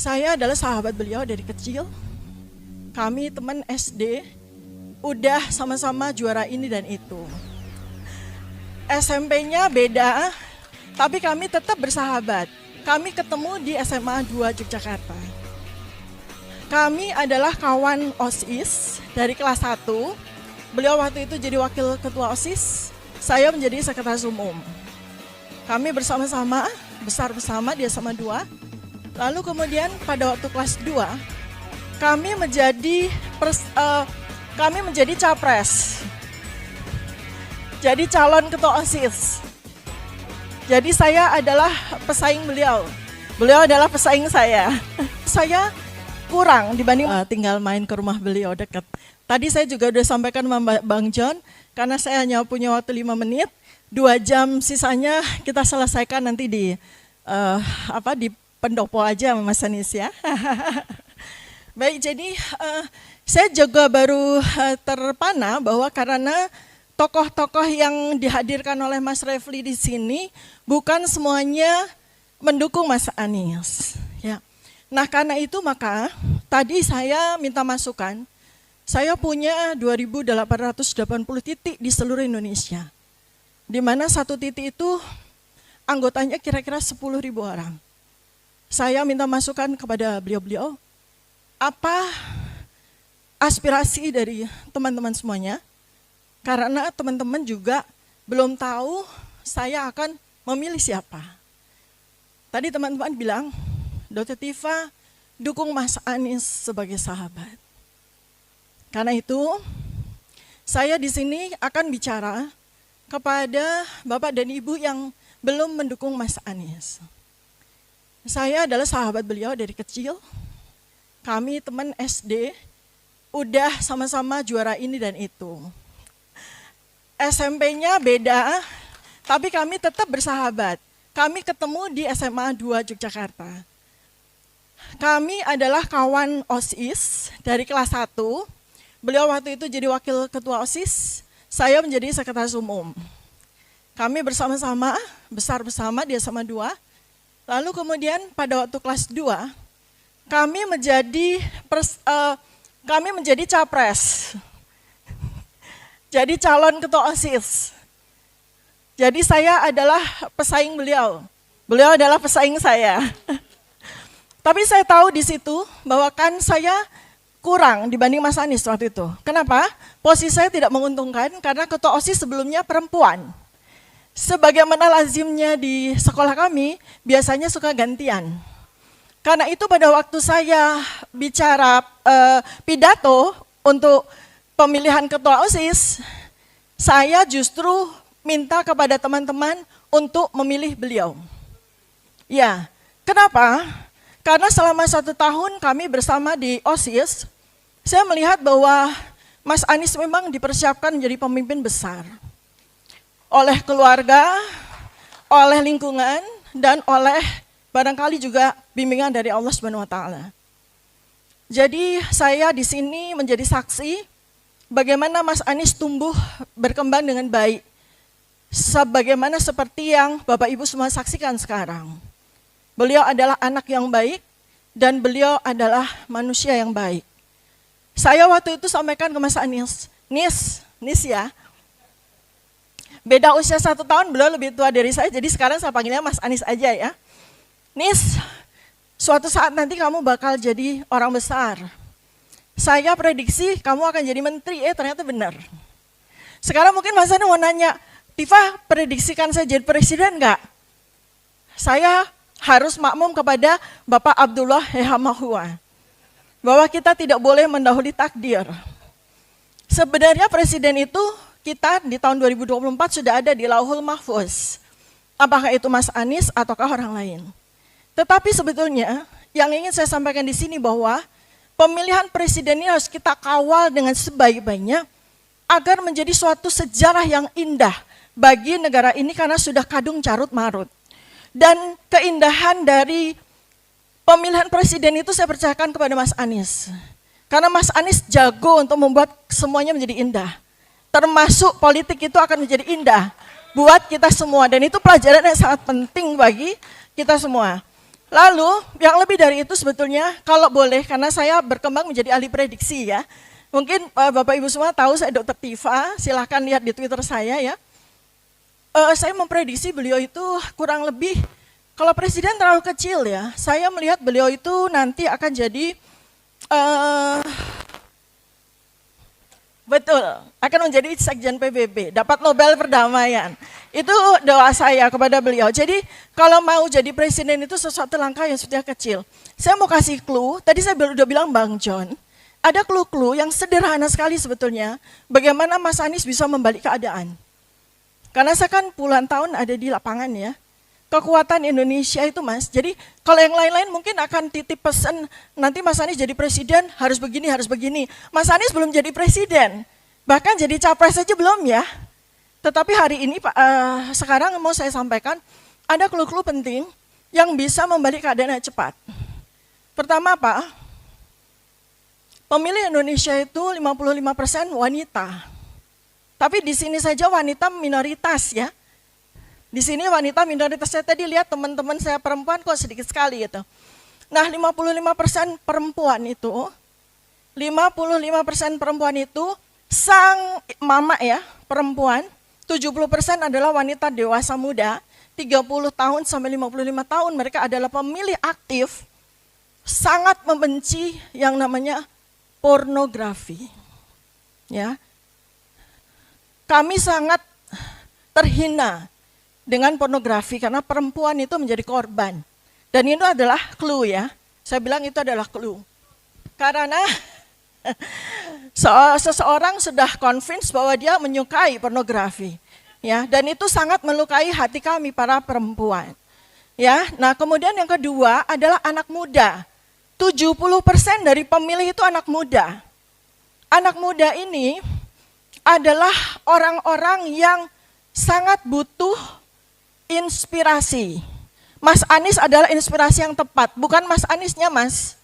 Saya adalah sahabat beliau dari kecil. Kami teman SD, udah sama-sama juara ini dan itu. SMP-nya beda, tapi kami tetap bersahabat. Kami ketemu di SMA 2 Yogyakarta. Kami adalah kawan OSIS dari kelas 1. Beliau waktu itu jadi wakil ketua OSIS, saya menjadi sekretaris umum. Kami bersama-sama, besar bersama di SMA 2. Lalu kemudian pada waktu kelas 2, kami menjadi capres. Jadi calon ketua OSIS. Jadi saya adalah pesaing beliau. Beliau adalah pesaing saya. Saya kurang dibanding tinggal main ke rumah beliau dekat. Tadi saya juga udah sampaikan sama Bang John, karena saya hanya punya waktu 5 menit, 2 jam sisanya kita selesaikan nanti di pendopo aja sama Mas Anies ya. Baik, jadi saya juga baru terpana bahwa karena tokoh-tokoh yang dihadirkan oleh Mas Refli di sini bukan semuanya mendukung Mas Anies. Ya. Nah karena itu maka tadi saya minta masukan, saya punya 2.880 titik di seluruh Indonesia. Di mana satu titik itu anggotanya kira-kira 10.000 orang. Saya minta masukan kepada beliau-beliau, apa aspirasi dari teman-teman semuanya, karena teman-teman juga belum tahu saya akan memilih siapa. Tadi teman-teman bilang, Dr. Tifa dukung Mas Anies sebagai sahabat. Karena itu, saya di sini akan bicara kepada Bapak dan Ibu yang belum mendukung Mas Anies. Saya adalah sahabat beliau dari kecil. Kami teman SD, udah sama-sama juara ini dan itu. SMP-nya beda, tapi kami tetap bersahabat. Kami ketemu di SMA 2 Yogyakarta. Kami adalah kawan OSIS dari kelas 1. Beliau waktu itu jadi wakil ketua OSIS, saya menjadi sekretaris umum. Kami bersama-sama, besar bersama di SMA 2. Lalu kemudian pada waktu kelas 2, kami menjadi capres. Jadi calon ketua OSIS. Jadi saya adalah pesaing beliau. Beliau adalah pesaing saya. Tapi saya tahu di situ bahwa kan saya kurang dibanding Mas Anies waktu itu. Kenapa? Posisi saya tidak menguntungkan karena ketua OSIS sebelumnya perempuan. Sebagaimana lazimnya di sekolah kami, biasanya suka gantian. Karena itu pada waktu saya bicara pidato untuk pemilihan ketua OSIS, saya justru minta kepada teman-teman untuk memilih beliau. Ya, kenapa? Karena selama 1 tahun kami bersama di OSIS, saya melihat bahwa Mas Anies memang dipersiapkan menjadi pemimpin besar. Oleh keluarga, oleh lingkungan, dan oleh barangkali juga bimbingan dari Allah SWT. Jadi saya di sini menjadi saksi bagaimana Mas Anies tumbuh berkembang dengan baik. Sebagaimana seperti yang Bapak Ibu semua saksikan sekarang. Beliau adalah anak yang baik dan beliau adalah manusia yang baik. Saya waktu itu sampaikan ke Mas Anies, Nis ya, beda usia 1 tahun, beliau lebih tua dari saya, jadi sekarang saya panggilnya Mas Anies aja ya. Nis, suatu saat nanti kamu bakal jadi orang besar. Saya prediksi kamu akan jadi menteri, ternyata benar. Sekarang mungkin Mas Anies mau nanya, Tifa prediksikan saya jadi presiden enggak? Saya harus makmum kepada Bapak Abdullah Hehamahua. Bahwa kita tidak boleh mendahului takdir. Sebenarnya presiden itu kita di tahun 2024 sudah ada di Lauhul Mahfuz. Apakah itu Mas Anies ataukah orang lain? Tetapi sebetulnya yang ingin saya sampaikan di sini bahwa pemilihan presiden ini harus kita kawal dengan sebaik-baiknya agar menjadi suatu sejarah yang indah bagi negara ini karena sudah kadung carut marut. Dan keindahan dari pemilihan presiden itu saya percayakan kepada Mas Anies. Karena Mas Anies jago untuk membuat semuanya menjadi indah. Termasuk politik itu akan menjadi indah buat kita semua. Dan itu pelajaran yang sangat penting bagi kita semua. Lalu yang lebih dari itu sebetulnya kalau boleh, karena saya berkembang menjadi ahli prediksi ya. Mungkin Bapak Ibu semua tahu saya Dr. Tifa, silahkan lihat di Twitter saya ya. Saya memprediksi beliau itu kurang lebih, kalau presiden terlalu kecil ya, saya melihat beliau itu nanti akan jadi, betul, akan menjadi Sekjen PBB, dapat Nobel Perdamaian. Itu doa saya kepada beliau. Jadi kalau mau jadi presiden itu sesuatu langkah yang sudah kecil. Saya mau kasih clue, tadi saya udah bilang Bang John, ada clue-clue yang sederhana sekali sebetulnya, bagaimana Mas Anies bisa membalik keadaan. Karena saya kan puluhan tahun ada di lapangan ya, kekuatan Indonesia itu Mas. Jadi kalau yang lain-lain mungkin akan titip pesan, nanti Mas Anies jadi presiden harus begini, harus begini. Mas Anies belum jadi presiden, bahkan jadi capres saja belum ya. Tetapi hari ini sekarang mau saya sampaikan, ada clue-clue penting yang bisa membalik keadaan cepat. Pertama apa? Pemilih Indonesia itu 55% wanita. Tapi di sini saja wanita minoritas ya. Di sini wanita minoritas, saya tadi lihat teman-teman saya perempuan kok sedikit sekali gitu. Nah 55% perempuan itu, 55% perempuan itu sang mama ya, perempuan, 70% adalah wanita dewasa muda, 30 tahun sampai 55 tahun, mereka adalah pemilih aktif, sangat membenci yang namanya pornografi. Ya. Kami sangat terhina dengan pornografi karena perempuan itu menjadi korban. Dan itu adalah clue ya. Saya bilang itu adalah clue. Karena seseorang sudah convince bahwa dia menyukai pornografi. Ya, dan itu sangat melukai hati kami para perempuan. Ya, nah kemudian yang kedua adalah anak muda. 70% dari pemilih itu anak muda. Anak muda ini adalah orang-orang yang sangat butuh inspirasi. Mas Anies adalah inspirasi yang tepat, bukan Mas Aniesnya Mas,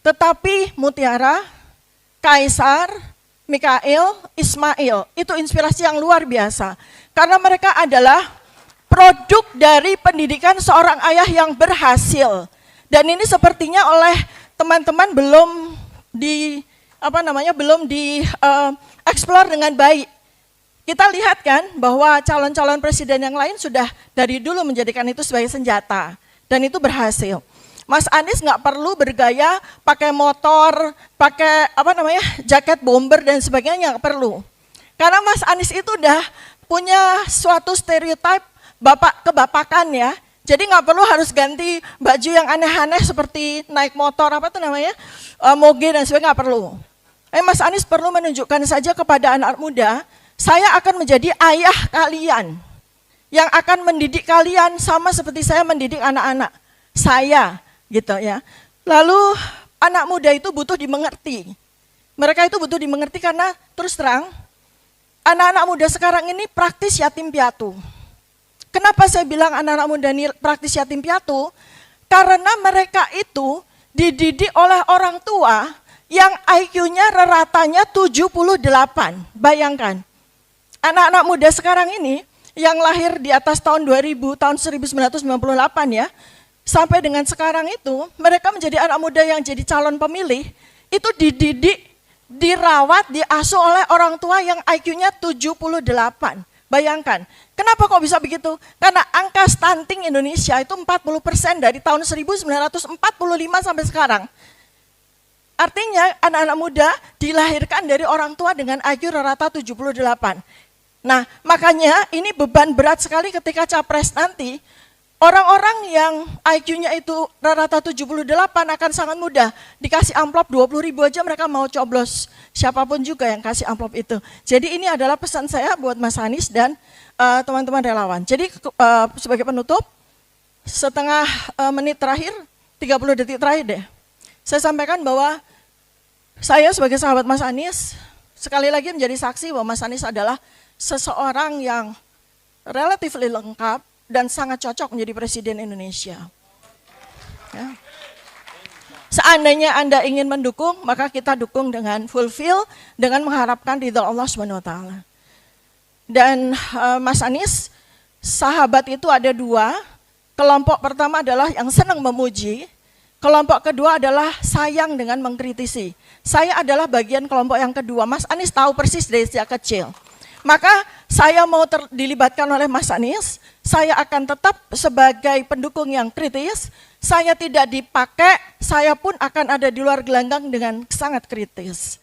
tetapi Mutiara, Kaisar, Mikael, Ismail, itu inspirasi yang luar biasa. Karena mereka adalah produk dari pendidikan seorang ayah yang berhasil. Dan ini sepertinya oleh teman-teman belum explore dengan baik. Kita lihat kan bahwa calon-calon presiden yang lain sudah dari dulu menjadikan itu sebagai senjata. Dan itu berhasil. Mas Anies nggak perlu bergaya pakai motor, pakai jaket bomber dan sebagainya, nggak perlu. Karena Mas Anies itu udah punya suatu stereotip kebapakan ya. Jadi nggak perlu harus ganti baju yang aneh-aneh seperti naik motor moge dan sebagainya, nggak perlu. Mas Anies perlu menunjukkan saja kepada anak muda, saya akan menjadi ayah kalian yang akan mendidik kalian sama seperti saya mendidik anak-anak saya. Gitu ya. Lalu anak muda itu butuh dimengerti. Mereka itu butuh dimengerti karena terus terang anak-anak muda sekarang ini praktis yatim piatu. Kenapa saya bilang anak-anak muda ini praktis yatim piatu? Karena mereka itu dididik oleh orang tua yang IQ-nya ratanya 78. Bayangkan. Anak-anak muda sekarang ini yang lahir di atas tahun 2000, tahun 1998 ya. Sampai dengan sekarang itu, mereka menjadi anak muda yang jadi calon pemilih, itu dididik, dirawat, diasuh oleh orang tua yang IQ-nya 78. Bayangkan, kenapa kok bisa begitu? Karena angka stunting Indonesia itu 40% dari tahun 1945 sampai sekarang. Artinya anak-anak muda dilahirkan dari orang tua dengan IQ rata 78. Nah, makanya ini beban berat sekali ketika capres nanti. Orang-orang yang IQ-nya itu rata 78 akan sangat mudah. Dikasih amplop 20.000 aja mereka mau coblos. Siapapun juga yang kasih amplop itu. Jadi ini adalah pesan saya buat Mas Anies dan teman-teman relawan. Jadi sebagai penutup, setengah menit terakhir, 30 detik terakhir deh. Saya sampaikan bahwa saya sebagai sahabat Mas Anies, sekali lagi menjadi saksi bahwa Mas Anies adalah seseorang yang relatif lengkap, dan sangat cocok menjadi presiden Indonesia. Ya. Seandainya Anda ingin mendukung, maka kita dukung dengan fulfill, dengan mengharapkan ridha Allah SWT. Dan Mas Anies, sahabat itu ada dua, Kelompok pertama adalah yang senang memuji, kelompok kedua adalah sayang dengan mengkritisi. Saya adalah bagian kelompok yang kedua. Mas Anies tahu persis dari sejak kecil. Maka saya mau dilibatkan oleh Mas Anies, saya akan tetap sebagai pendukung yang kritis, saya tidak dipakai, saya pun akan ada di luar gelanggang dengan sangat kritis.